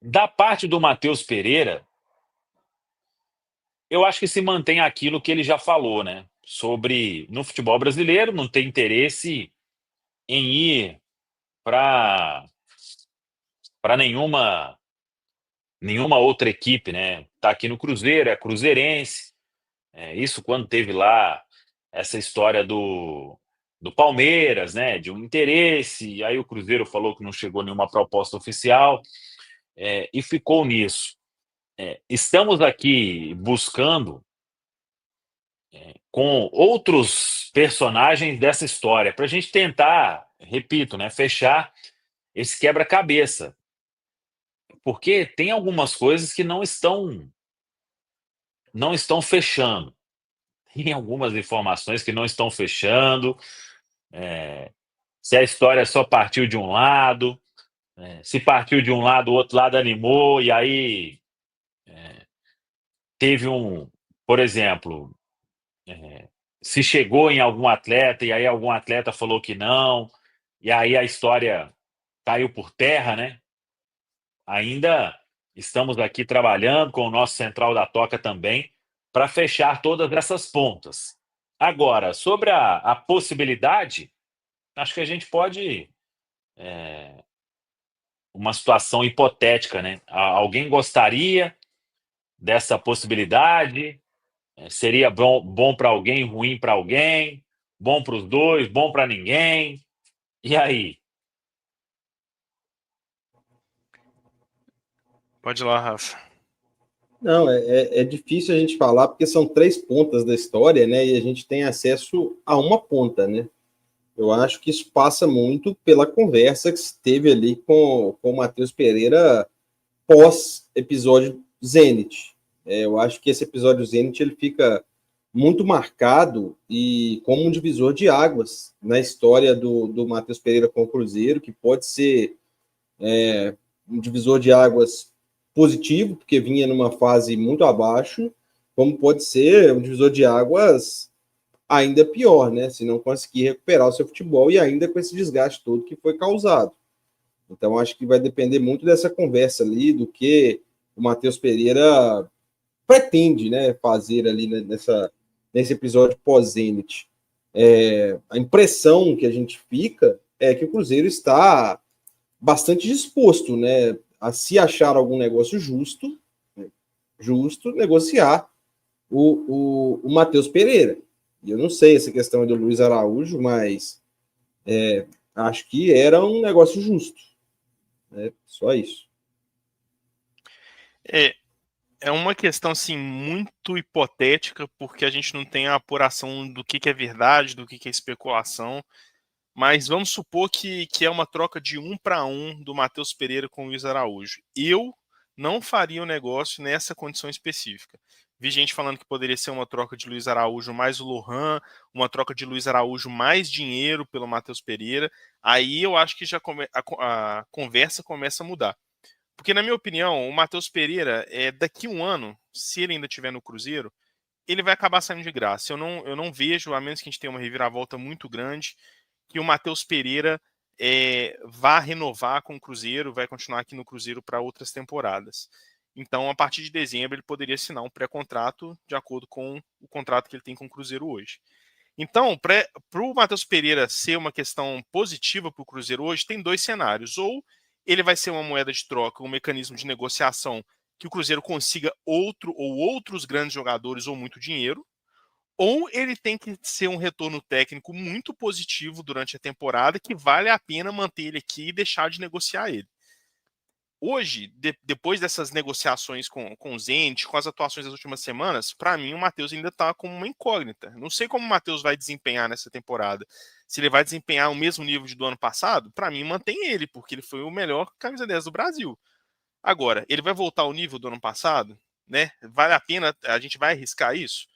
Da parte do Matheus Pereira, eu acho que se mantém aquilo que ele já falou, né? Sobre no futebol brasileiro não ter interesse em ir para nenhuma outra equipe, né? Tá aqui no Cruzeiro, é cruzeirense. Isso quando teve lá essa história do Palmeiras, né? De um interesse, aí o Cruzeiro falou que não chegou nenhuma proposta oficial, e ficou nisso. Estamos aqui buscando com outros personagens dessa história, para a gente tentar, repito, né, fechar esse quebra-cabeça. Porque tem algumas coisas que não estão fechando. Tem algumas informações que não estão fechando. Se a história só partiu de um lado, se partiu de um lado, o outro lado animou, e aí teve por exemplo, se chegou em algum atleta e aí algum atleta falou que não, e aí a história caiu por terra, né? Ainda estamos aqui trabalhando com o nosso Central da Toca também para fechar todas essas pontas. Agora, sobre a possibilidade, acho que a gente pode, uma situação hipotética, né? Alguém gostaria dessa possibilidade? Seria bom para alguém, ruim para alguém? Bom para os dois, bom para ninguém? E aí? Pode ir lá, Rafa. Não, é difícil a gente falar porque são três pontas da história, né? E a gente tem acesso a uma ponta, né? Eu acho que isso passa muito pela conversa que se teve ali com o Matheus Pereira pós-episódio Zenit. Eu acho que esse episódio Zenit ele fica muito marcado e como um divisor de águas na história do Matheus Pereira com o Cruzeiro, que pode ser um divisor de águas positivo, porque vinha numa fase muito abaixo, como pode ser um divisor de águas ainda pior, né? Se não conseguir recuperar o seu futebol e ainda com esse desgaste todo que foi causado. Então, acho que vai depender muito dessa conversa ali, do que o Matheus Pereira pretende, né, fazer ali nesse episódio pós-Zenit. A impressão que a gente fica é que o Cruzeiro está bastante disposto, né, a se achar algum negócio justo, negociar o Matheus Pereira. E eu não sei essa questão do Luiz Araújo, mas acho que era um negócio justo. Né? Só isso. É, é uma questão assim muito hipotética, porque a gente não tem a apuração do que é verdade, do que é especulação. Mas vamos supor que é uma troca de 1-1 do Matheus Pereira com o Luiz Araújo. Eu não faria o negócio nessa condição específica. Vi gente falando que poderia ser uma troca de Luiz Araújo mais o Lohan, uma troca de Luiz Araújo mais dinheiro pelo Matheus Pereira. Aí eu acho que já a conversa começa a mudar. Porque, na minha opinião, o Matheus Pereira, daqui a um ano, se ele ainda estiver no Cruzeiro, ele vai acabar saindo de graça. Eu não vejo, a menos que a gente tenha uma reviravolta muito grande, que o Matheus Pereira vá renovar com o Cruzeiro, vai continuar aqui no Cruzeiro para outras temporadas. Então, a partir de dezembro, ele poderia assinar um pré-contrato de acordo com o contrato que ele tem com o Cruzeiro hoje. Então, para o Matheus Pereira ser uma questão positiva para o Cruzeiro hoje, tem dois cenários. Ou ele vai ser uma moeda de troca, um mecanismo de negociação que o Cruzeiro consiga outro ou outros grandes jogadores ou muito dinheiro, ou ele tem que ser um retorno técnico muito positivo durante a temporada, que vale a pena manter ele aqui e deixar de negociar ele. Hoje, depois dessas negociações com o Zenit, com as atuações das últimas semanas, para mim o Matheus ainda está como uma incógnita. Não sei como o Matheus vai desempenhar nessa temporada. Se ele vai desempenhar o mesmo nível do ano passado, para mim mantém ele, porque ele foi o melhor camisa 10 do Brasil. Agora, ele vai voltar ao nível do ano passado? Né? Vale a pena, a gente vai arriscar isso?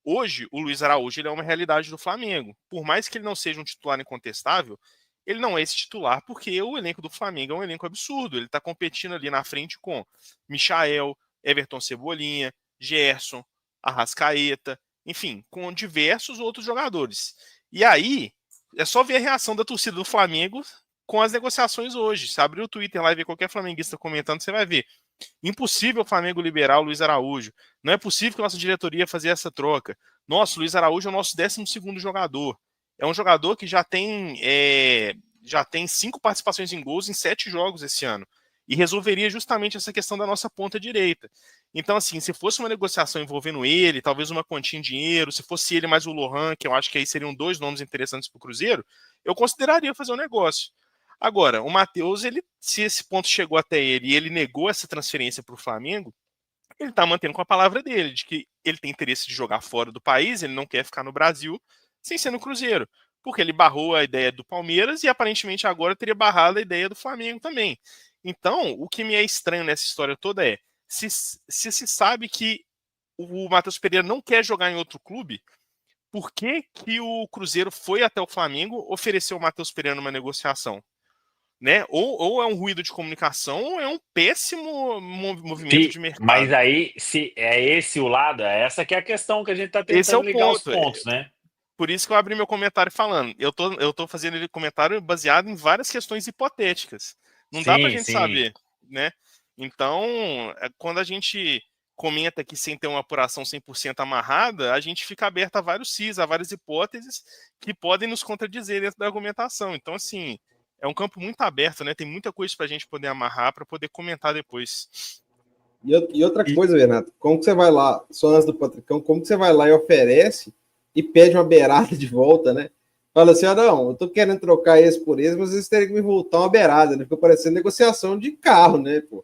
Hoje, o Luiz Araújo ele é uma realidade do Flamengo. Por mais que ele não seja um titular incontestável, ele não é esse titular porque o elenco do Flamengo é um elenco absurdo. Ele está competindo ali na frente com Michael, Everton Cebolinha, Gerson, Arrascaeta, enfim, com diversos outros jogadores. E aí, é só ver a reação da torcida do Flamengo com as negociações hoje. Se abrir o Twitter lá e ver qualquer flamenguista comentando, você vai ver. Impossível o Flamengo liberar o Luiz Araújo. Não é possível que a nossa diretoria fazer essa troca. Nossa, o Luiz Araújo é o nosso 12º jogador. É um jogador que já tem 5 participações em gols em 7 jogos esse ano. E resolveria justamente essa questão da nossa ponta direita. Então, assim, se fosse uma negociação envolvendo ele, talvez uma quantia em dinheiro, se fosse ele mais o Lohan, que eu acho que aí seriam 2 nomes interessantes para o Cruzeiro, eu consideraria fazer um negócio. Agora, o Matheus, se esse ponto chegou até ele e ele negou essa transferência para o Flamengo, ele está mantendo com a palavra dele, de que ele tem interesse de jogar fora do país, ele não quer ficar no Brasil sem ser no Cruzeiro, porque ele barrou a ideia do Palmeiras e aparentemente agora teria barrado a ideia do Flamengo também. Então, o que me é estranho nessa história toda é, se sabe que o Matheus Pereira não quer jogar em outro clube, por que o Cruzeiro foi até o Flamengo oferecer o Matheus Pereira numa negociação? Né? Ou é um ruído de comunicação, ou é um péssimo movimento de mercado. Mas aí, se é esse o lado, essa que é a questão que a gente está tentando ligar os pontos, né? Por isso que eu abri meu comentário falando. Eu tô fazendo ele comentário baseado em várias questões hipotéticas. Não dá pra gente saber, né? Então, quando a gente comenta aqui sem ter uma apuração 100% amarrada, a gente fica aberto a vários cis, a várias hipóteses que podem nos contradizer dentro da argumentação. Então, assim, é um campo muito aberto, né? Tem muita coisa pra gente poder amarrar, para poder comentar depois. E outra coisa, Renato, como que você vai lá, só antes do Patricão, como que você vai lá e oferece e pede uma beirada de volta, né? Fala assim, não, eu tô querendo trocar esse por esse, mas vocês teriam que me voltar uma beirada, né? Ficou parecendo negociação de carro, né, pô?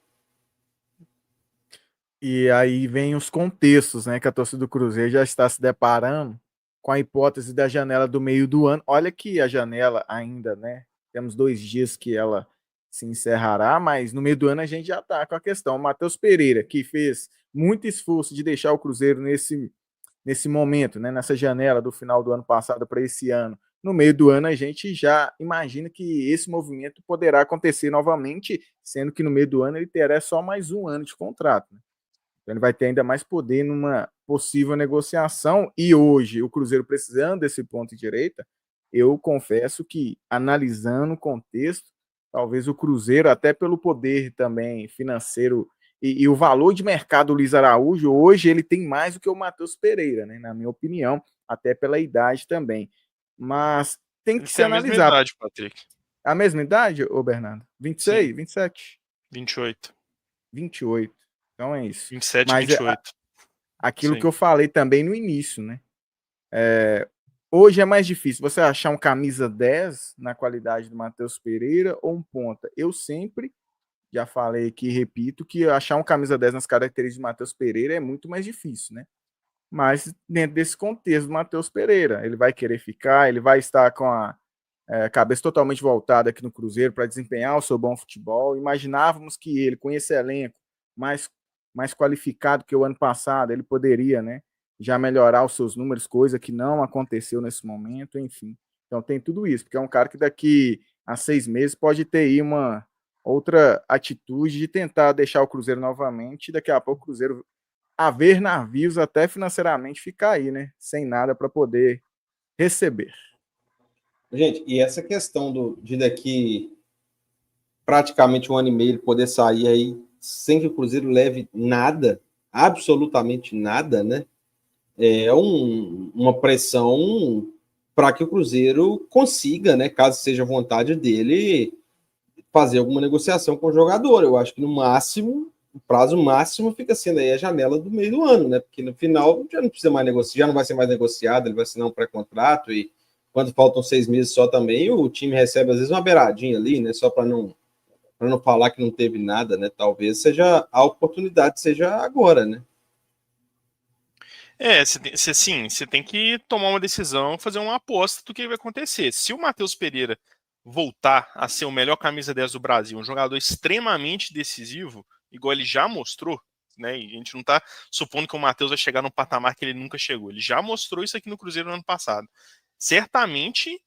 E aí vem os contextos, né? Que a torcida do Cruzeiro já está se deparando com a hipótese da janela do meio do ano. Olha que a janela ainda, né? Temos 2 dias que ela se encerrará, mas no meio do ano a gente já está com a questão. O Matheus Pereira, que fez muito esforço de deixar o Cruzeiro nesse momento, né? Nessa janela do final do ano passado para esse ano. No meio do ano a gente já imagina que esse movimento poderá acontecer novamente, sendo que no meio do ano ele terá só mais 1 ano de contrato, né? Então ele vai ter ainda mais poder numa possível negociação. E hoje, o Cruzeiro precisando desse ponto de direita, eu confesso que, analisando o contexto, talvez o Cruzeiro, até pelo poder também financeiro e o valor de mercado do Luiz Araújo, hoje ele tem mais do que o Matheus Pereira, né, na minha opinião, até pela idade também. Mas tem que se analisar. A mesma idade, Patrick. A mesma idade, ô Bernardo? 26, sim. 27? 28. 28. Então é isso. 27 e 28. Aquilo Sim. que eu falei também no início, né? Hoje é mais difícil você achar um camisa 10 na qualidade do Matheus Pereira ou um ponta. Eu sempre já falei aqui e repito que achar um camisa 10 nas características do Matheus Pereira é muito mais difícil, né? Mas dentro desse contexto do Matheus Pereira, ele vai querer ficar, ele vai estar com a cabeça totalmente voltada aqui no Cruzeiro para desempenhar o seu bom futebol. Imaginávamos que ele, com esse elenco mais qualificado que o ano passado, ele poderia, né, já melhorar os seus números, coisa que não aconteceu nesse momento, enfim. Então tem tudo isso, porque é um cara que daqui a 6 meses pode ter aí uma outra atitude de tentar deixar o Cruzeiro novamente, e daqui a pouco o Cruzeiro haver navios até financeiramente ficar aí, né, sem nada para poder receber. Gente, e essa questão de daqui praticamente 1 ano e meio ele poder sair aí sem que o Cruzeiro leve nada, absolutamente nada, né? É uma pressão para que o Cruzeiro consiga, né, caso seja vontade dele, fazer alguma negociação com o jogador. Eu acho que no máximo, o prazo máximo fica sendo aí a janela do meio do ano, né? Porque no final já não precisa mais negociar, já não vai ser mais negociado, ele vai assinar um pré-contrato e quando faltam 6 meses só também, o time recebe às vezes uma beiradinha ali, né? Só para não falar que não teve nada, né? Talvez seja a oportunidade, seja agora, né? Você tem que tomar uma decisão, fazer uma aposta do que vai acontecer. Se o Matheus Pereira voltar a ser o melhor camisa 10 do Brasil, um jogador extremamente decisivo, igual ele já mostrou, né? E a gente não está supondo que o Matheus vai chegar num patamar que ele nunca chegou. Ele já mostrou isso aqui no Cruzeiro no ano passado. Certamente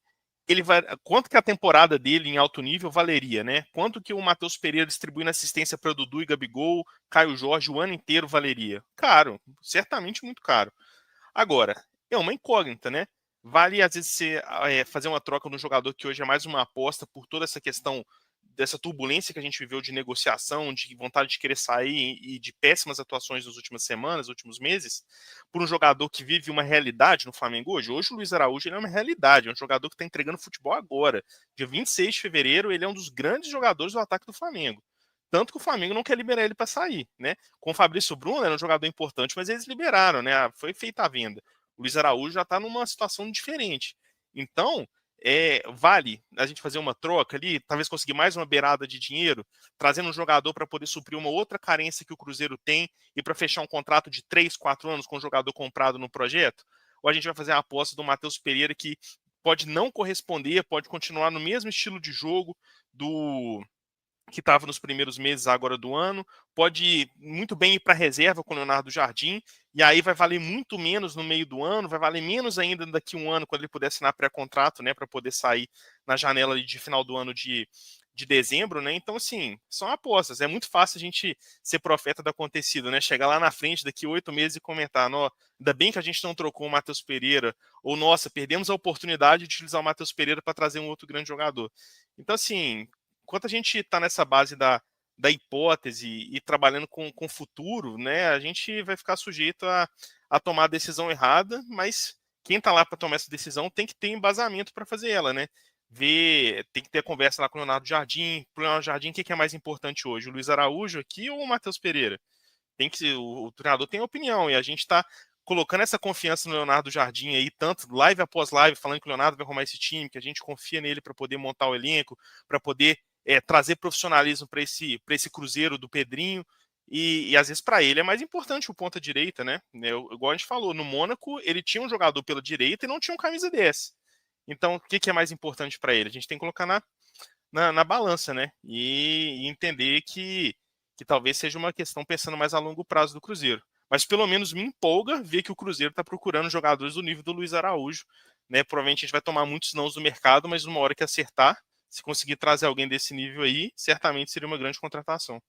ele vai. Quanto que a temporada dele em alto nível valeria, né? Quanto que o Matheus Pereira distribuindo assistência para o Dudu e Gabigol, Caio Jorge o ano inteiro valeria? Caro, certamente muito caro. Agora, é uma incógnita, né? vale às vezes você fazer uma troca no jogador que hoje é mais uma aposta por toda essa questão dessa turbulência que a gente viveu de negociação, de vontade de querer sair e de péssimas atuações nas últimas semanas, últimos meses, por um jogador que vive uma realidade no Flamengo hoje. Hoje o Luiz Araújo ele é uma realidade, é um jogador que está entregando futebol agora. Dia 26 de fevereiro, ele é um dos grandes jogadores do ataque do Flamengo. Tanto que o Flamengo não quer liberar ele para sair, né? Com o Fabrício Bruno, era um jogador importante, mas eles liberaram, né? Foi feita a venda. O Luiz Araújo já está numa situação diferente. Então, vale a gente fazer uma troca ali, talvez conseguir mais uma beirada de dinheiro, trazendo um jogador para poder suprir uma outra carência que o Cruzeiro tem e para fechar um contrato de 3, 4 anos com o jogador comprado no projeto? Ou a gente vai fazer a aposta do Matheus Pereira que pode não corresponder, pode continuar no mesmo estilo de jogo que estava nos primeiros meses agora do ano, pode muito bem ir para reserva com o Leonardo Jardim, e aí vai valer muito menos no meio do ano, vai valer menos ainda daqui a um ano, quando ele puder assinar pré-contrato, né, para poder sair na janela de final do ano de dezembro, né? Então, assim, são apostas. É muito fácil a gente ser profeta do acontecido, né? Chegar lá na frente daqui 8 meses e comentar, ainda bem que a gente não trocou o Matheus Pereira, ou nossa, perdemos a oportunidade de utilizar o Matheus Pereira para trazer um outro grande jogador. Então, assim, enquanto a gente está nessa base da hipótese e trabalhando com o futuro, né, a gente vai ficar sujeito a tomar a decisão errada, mas quem está lá para tomar essa decisão tem que ter embasamento para fazer ela, né? Tem que ter conversa lá com o Leonardo Jardim. Para o Leonardo Jardim, o que é mais importante hoje? O Luiz Araújo aqui ou o Matheus Pereira? O treinador tem opinião e a gente está colocando essa confiança no Leonardo Jardim aí, tanto live após live, falando que o Leonardo vai arrumar esse time, que a gente confia nele para poder montar o elenco, para poder trazer profissionalismo para esse Cruzeiro do Pedrinho. E às vezes para ele é mais importante o ponta direita, né? Igual a gente falou, no Mônaco ele tinha um jogador pela direita e não tinha um camisa 10. Então, o que é mais importante para ele? A gente tem que colocar na balança, né? E entender que talvez seja uma questão pensando mais a longo prazo do Cruzeiro. Mas pelo menos me empolga ver que o Cruzeiro está procurando jogadores do nível do Luiz Araújo, né? Provavelmente a gente vai tomar muitos nãos do mercado, mas numa hora que acertar, se conseguir trazer alguém desse nível aí, certamente seria uma grande contratação.